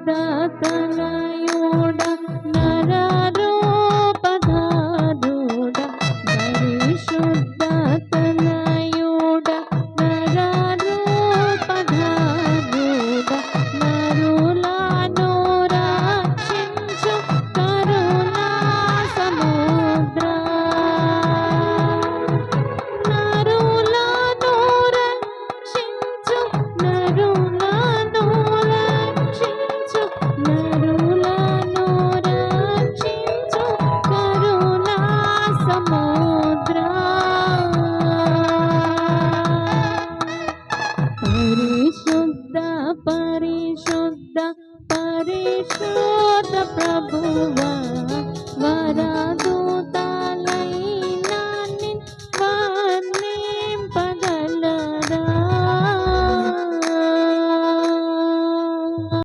తనయుడ నరరూపధారుడ పరిశుద్ధ తనయుడ నరరూపధారుడ నరులను రక్షించు కరుణా సముద్ర నరులను రక్షించు నరులను రక్షించు నరులను రక్షించు కరుణా సముద్ర పరిశుద్ధ పరిశుద్ధ పరిశుద్ధ ప్రభువా వరా